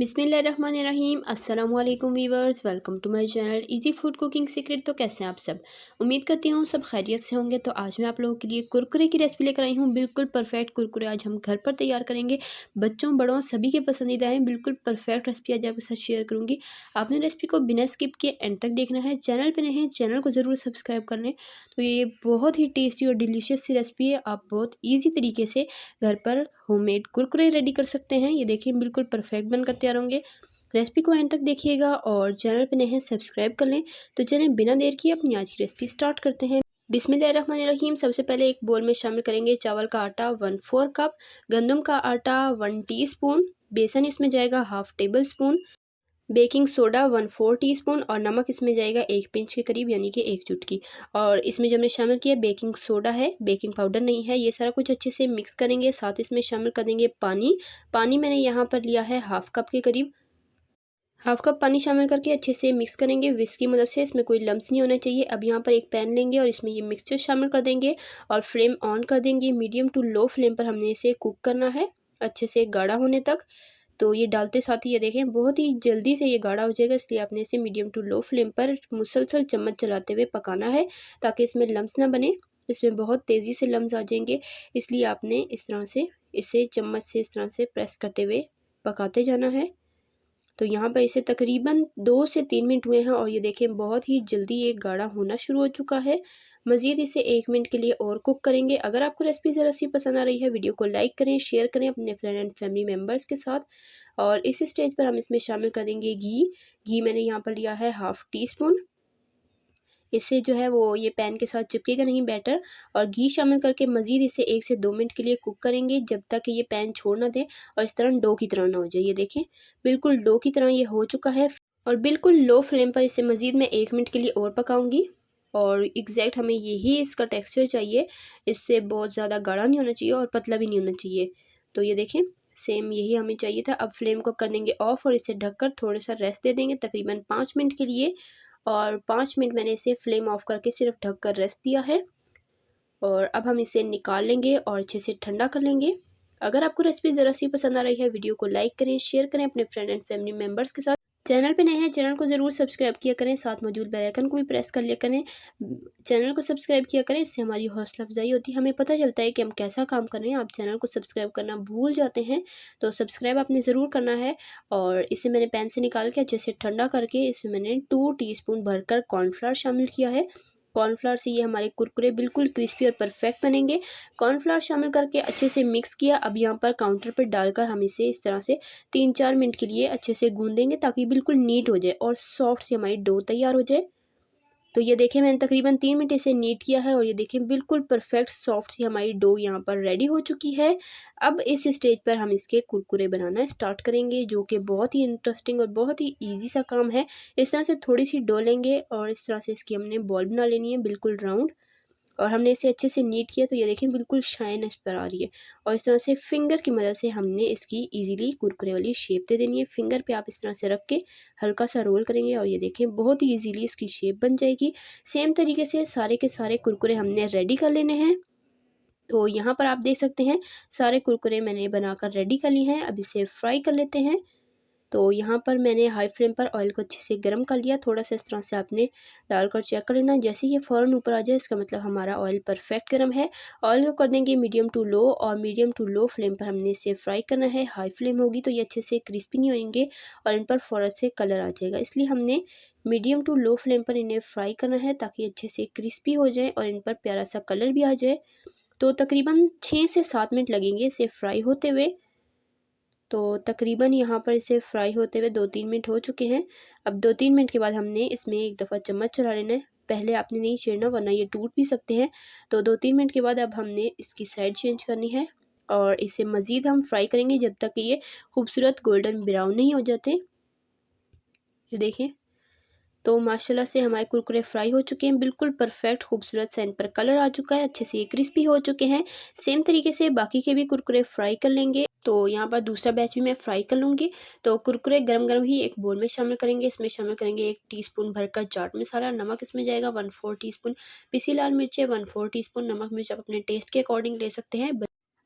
बिस्मिल्लाहिर्रहमानिर्रहीम। अस्सलाम वालेकुम viewers, welcome to my channel easy food cooking secret. तो कैसे हैं आप सब? उम्मीद करती हूँ सब खैरियत से होंगे। तो आज मैं आप लोगों के लिए कुरकुरे की रेसिपी लेकर आई हूँ। बिल्कुल परफेक्ट कुरकुरे आज हम घर पर तैयार करेंगे। बच्चों बड़ों सभी के पसंदीदा हैं। बिल्कुल परफेक्ट रेसिपी आज आपके साथ शेयर करूँगी। आपने रेसिपी को बिना स्किप किए एंड तक देखना है। चैनल पर नहीं, चैनल को ज़रूर सब्सक्राइब कर लें। तो ये बहुत ही टेस्टी और डिलीशियस सी रेसिपी है। आप बहुत ईजी तरीके से घर पर होममेड कुरकुरे रेडी कर सकते हैं। ये देखिए बिल्कुल परफेक्ट बनकर तैयार होंगे। रेसिपी को एंड तक देखिएगा और चैनल पे नए हैं सब्सक्राइब कर लें। तो चलें बिना देर किए अपनी आज की रेसिपी स्टार्ट करते हैं। बिस्मिल्लाहिर्रहमानिर्रहीम। सबसे पहले एक बोल में शामिल करेंगे चावल का आटा 1/4 कप, गंदम का आटा 1 टीस्पून, बेसन इसमें जाएगा 1/2 table spoon, baking soda 1/4 teaspoon और नमक इसमें जाएगा 1 पिंच के करीब यानी कि 1 चुटकी। और इसमें जो हमने शामिल किया बेकिंग सोडा है, बेकिंग पाउडर नहीं है। ये सारा कुछ अच्छे से मिक्स करेंगे। साथ इसमें शामिल कर देंगे पानी। पानी मैंने यहाँ पर लिया है 1/2 कप के करीब। 1/2 कप पानी शामिल करके अच्छे से मिक्स करेंगे विस्क की मदद से। इसमें कोई लम्स नहीं होना चाहिए। अब यहाँ पर एक पैन लेंगे और इसमें ये मिक्सचर शामिल कर देंगे और फ्लेम ऑन कर देंगे। मीडियम टू लो फ्लेम पर हमने इसे कुक करना है अच्छे से गाढ़ा होने तक। तो ये डालते साथ ही ये देखें बहुत ही जल्दी से ये गाढ़ा हो जाएगा, इसलिए आपने इसे मीडियम टू लो फ्लेम पर मुसलसल चम्मच चलाते हुए पकाना है ताकि इसमें लम्स ना बने। इसमें बहुत तेज़ी से लम्स आ जाएंगे, इसलिए आपने इस तरह से इसे चम्मच से इस तरह से प्रेस करते हुए पकाते जाना है। तो यहाँ पर इसे तकरीबन 2 से 3 मिनट हुए हैं और ये देखें बहुत ही जल्दी ये गाढ़ा होना शुरू हो चुका है। मज़ीद इसे 1 मिनट के लिए और कुक करेंगे। अगर आपको रेसिपी ज़रा सी पसंद आ रही है वीडियो को लाइक करें, शेयर करें अपने फ्रेंड एंड फैमिली मेम्बर्स के साथ। और इस स्टेज पर हम इसमें शामिल कर देंगे घी। घी मैंने यहाँ पर लिया है 1/2 टीस्पून। इससे जो है वो ये पैन के साथ चिपकेगा नहीं बैटर। और घी शामिल करके मज़ीद इसे 1 से 2 मिनट के लिए कुक करेंगे जब तक कि ये पैन छोड़ ना दे और इस तरह डो की तरह ना हो जाए। ये देखें बिल्कुल डो की तरह ये हो चुका है और बिल्कुल लो फ्लेम पर इसे मज़ीद मैं 1 मिनट के लिए और पकाऊंगी। और एग्जैक्ट हमें यही इसका टेक्सचर चाहिए। इससे बहुत ज़्यादा गाढ़ा नहीं होना चाहिए और पतला भी नहीं होना चाहिए। तो ये देखें सेम यही हमें चाहिए था। अब फ्लेम को कर देंगे ऑफ और इसे ढककर थोड़ा सा रेस्ट दे देंगे तकरीबन 5 मिनट के लिए। और 5 मिनट मैंने इसे फ्लेम ऑफ करके सिर्फ ढक कर रेस्ट दिया है। और अब हम इसे निकाल लेंगे और अच्छे से ठंडा कर लेंगे। अगर आपको रेसिपी ज़रा सी पसंद आ रही है वीडियो को लाइक करें, शेयर करें अपने फ्रेंड एंड फैमिली मेम्बर्स के साथ। चैनल पे नए हैं चैनल को ज़रूर सब्सक्राइब किया करें, साथ मौजूद बेल आइकन को भी प्रेस कर लिया करें। चैनल को सब्सक्राइब किया करें, इससे हमारी हौसला अफजाई होती है, हमें पता चलता है कि हम कैसा काम कर रहे हैं। आप चैनल को सब्सक्राइब करना भूल जाते हैं तो सब्सक्राइब आपने ज़रूर करना है। और इसे मैंने पैन से निकाल के अच्छे से ठंडा करके इसमें मैंने 2 टीस्पून भरकर कॉर्नफ्लावर शामिल किया है। कॉर्नफ्लावर से ये हमारे कुरकुरे बिल्कुल क्रिस्पी और परफेक्ट बनेंगे। कॉर्नफ्लावर शामिल करके अच्छे से मिक्स किया। अब यहाँ पर काउंटर पर डालकर हम इसे इस तरह से 3-4 मिनट के लिए अच्छे से गूंदेंगे ताकि बिल्कुल नीट हो जाए और सॉफ्ट सी हमारी डो तैयार हो जाए। तो ये देखें मैंने तकरीबन 3 मिनट इसे नीट किया है और ये देखें बिल्कुल परफेक्ट सॉफ्ट सी हमारी डो यहाँ पर रेडी हो चुकी है। अब इस स्टेज पर हम इसके कुरकुरे बनाना स्टार्ट करेंगे जो कि बहुत ही इंटरेस्टिंग और बहुत ही ईजी सा काम है। इस तरह से थोड़ी सी डो लेंगे और इस तरह से इसकी हमने बॉल बना लेनी है बिल्कुल राउंड। और हमने इसे अच्छे से नीट किया तो ये देखें बिल्कुल शाइन इस पर आ रही है। और इस तरह से फिंगर की मदद से हमने इसकी इजीली कुरकुरे वाली शेप दे देनी है। फिंगर पे आप इस तरह से रख के हल्का सा रोल करेंगे और ये देखें बहुत ही इजीली इसकी शेप बन जाएगी। सेम तरीके से सारे के सारे कुरकुरे हमने रेडी कर लेने हैं। तो यहाँ पर आप देख सकते हैं सारे कुरकुरे मैंने बनाकर रेडी कर लिए हैं। अब इसे फ्राई कर लेते हैं। तो यहाँ पर मैंने हाई फ्लेम पर ऑयल को अच्छे से गर्म कर लिया। थोड़ा सा इस तरह से आपने डालकर चेक कर लेना। जैसे ये फ़ौरन ऊपर आ जाए इसका मतलब हमारा ऑयल परफेक्ट गर्म है। ऑयल को कर देंगे मीडियम टू लो और मीडियम टू लो फ्लेम पर हमने इसे फ्राई करना है। हाई फ्लेम होगी तो ये अच्छे से क्रिस्पी नहीं होंगे और इन पर फ़ौरन से कलर आ जाएगा, इसलिए हमने मीडियम टू लो फ्लेम पर इन्हें फ्राई करना है ताकि अच्छे से क्रिस्पी हो जाए और इन पर प्यारा सा कलर भी आ जाए। तो तकरीबन 6 से 7 मिनट लगेंगे इसे फ्राई होते हुए। तो तकरीबन यहाँ पर इसे फ्राई होते हुए 2-3 मिनट हो चुके हैं। अब 2-3 मिनट के बाद हमने इसमें एक दफ़ा चम्मच चला लेना है। पहले आपने नहीं छेड़ना वरना ये टूट भी सकते हैं। तो 2-3 मिनट के बाद अब हमने इसकी साइड चेंज करनी है और इसे मज़ीद हम फ्राई करेंगे जब तक कि ये खूबसूरत गोल्डन ब्राउन नहीं हो जाते। ये देखें तो माशाल्लाह से हमारे कुरकुरे फ्राई हो चुके हैं, बिल्कुल परफेक्ट खूबसूरत सा इन पर कलर आ चुका है, अच्छे से ये क्रिस्पी हो चुके हैं। सेम तरीके से बाकी के भी कुरकुरे फ्राई कर लेंगे। तो यहाँ पर दूसरा बैच भी मैं फ्राई कर लूँगी। तो कुरकुरे गरम गरम ही एक बोल में शामिल करेंगे। इसमें शामिल करेंगे 1 टीस्पून भरकर चाट मसाला, नमक इसमें जाएगा 1/4 टीस्पून, पिसी लाल मिर्चें 1/4 टीस्पून, नमक मिर्च आप अपने टेस्ट के अकॉर्डिंग ले सकते हैं।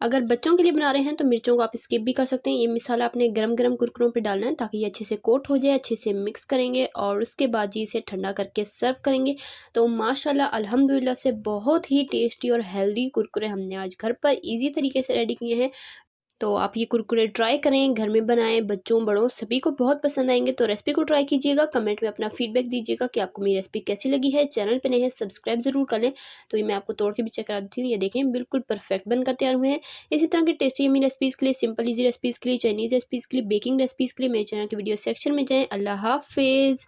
अगर बच्चों के लिए बना रहे हैं तो मिर्चों को आप स्किप भी कर सकते हैं। ये मसाला आपने गरम गरम कुरकुरों पे डालना है ताकि ये अच्छे से कोट हो जाए। अच्छे से मिक्स करेंगे और उसके बाद जी इसे ठंडा करके सर्व करेंगे। तो माशाल्लाह अल्हम्दुलिल्लाह से बहुत ही टेस्टी और हेल्दी कुरकुरे हमने आज घर पर ईजी तरीके से रेडी किए हैं। तो आप ये कुरकुरे ट्राई करें, घर में बनाएं, बच्चों बड़ों सभी को बहुत पसंद आएंगे। तो रेसिपी को ट्राई कीजिएगा, कमेंट में अपना फीडबैक दीजिएगा कि आपको मेरी रेसिपी कैसी लगी है। चैनल पे नए हैं सब्सक्राइब जरूर कर लें। तो ये मैं आपको तोड़ के भी चेक करा देती हूँ। ये देखें बिल्कुल परफेक्ट बनकर तैयार हुए हैं। इसी तरह के टेस्टी यम्मी रेसिपीज़ के लिए, सिंपल ईजी रेसिपीज़ के लिए, चाइनीज़ रेसिपीज़ के लिए, बेकिंग रेसिपीज़ के लिए मेरे चैनल के वीडियो सेक्शन में जाएँ। अल्लाह हाफिज़।